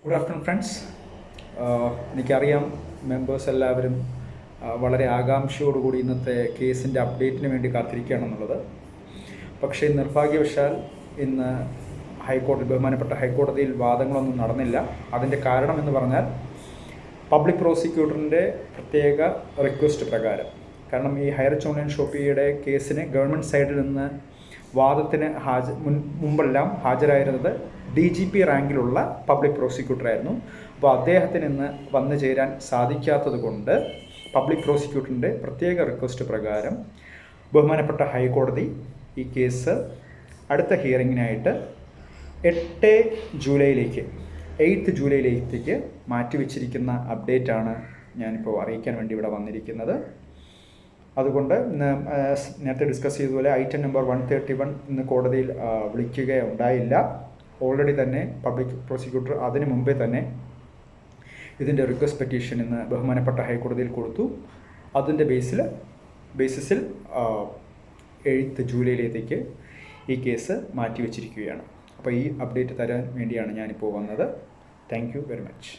Good afternoon friends. എനിക്കറിയാം members എല്ലാവരും വളരെ ആകാംക്ഷയോടുകൂടി ഇന്നത്തെ കേസിൻ്റെ അപ്ഡേറ്റിന് വേണ്ടി കാത്തിരിക്കുകയാണെന്നുള്ളത്. പക്ഷേ നിർഭാഗ്യവശാൽ ഇന്ന് ബഹുമാനപ്പെട്ട ഹൈക്കോടതിയിൽ വാദങ്ങളൊന്നും നടന്നില്ല. അതിൻ്റെ കാരണം എന്ന് പറഞ്ഞാൽ പബ്ലിക് പ്രോസിക്യൂട്ടറിൻ്റെ പ്രത്യേക റിക്വസ്റ്റ് പ്രകാരം. കാരണം ഈ ഹൈറിച്ച് ഓൺലൈൻ ഷോപ്പിയുടെ കേസിന് ഗവൺമെൻറ് സൈഡിൽ നിന്ന് വാദത്തിന് മുമ്പെല്ലാം ഹാജരായിരുന്നത് DGP റാങ്കിലുള്ള പബ്ലിക് പ്രോസിക്യൂട്ടറായിരുന്നു. അപ്പോൾ അദ്ദേഹത്തിന് ഇന്ന് വന്നു ചേരാൻ സാധിക്കാത്തത് കൊണ്ട് പബ്ലിക് പ്രോസിക്യൂട്ടറിൻ്റെ പ്രത്യേക റിക്വസ്റ്റ് പ്രകാരം ബഹുമാനപ്പെട്ട ഹൈക്കോടതി ഈ കേസ് അടുത്ത ഹിയറിങ്ങിനായിട്ട് 8 ജൂലൈയിലേക്ക് മാറ്റിവെച്ചിരിക്കുന്ന അപ്ഡേറ്റാണ് ഞാനിപ്പോൾ അറിയിക്കാൻ വേണ്ടി ഇവിടെ വന്നിരിക്കുന്നത്. അതുകൊണ്ട് നേരത്തെ ഡിസ്കസ് ചെയ്തതുപോലെ ഐറ്റം നമ്പർ 131 ഇന്ന് കോടതിയിൽ വിളിക്കുകയുണ്ടായില്ല. ഓൾറെഡി തന്നെ പബ്ലിക് പ്രോസിക്യൂട്ടർ അതിന് മുമ്പേ തന്നെ ഇതിൻ്റെ റിക്വസ്റ്റ് പെറ്റീഷൻ ഇന്ന് ബഹുമാനപ്പെട്ട ഹൈക്കോടതിയിൽ കൊടുത്തു. അതിൻ്റെ ബേസിസിൽ 8 ജൂലൈയിലേക്ക് ഈ കേസ് മാറ്റിവെച്ചിരിക്കുകയാണ്. അപ്പോൾ ഈ അപ്ഡേറ്റ് തരാൻ വേണ്ടിയാണ് ഞാനിപ്പോൾ വന്നത്. Thank you very much.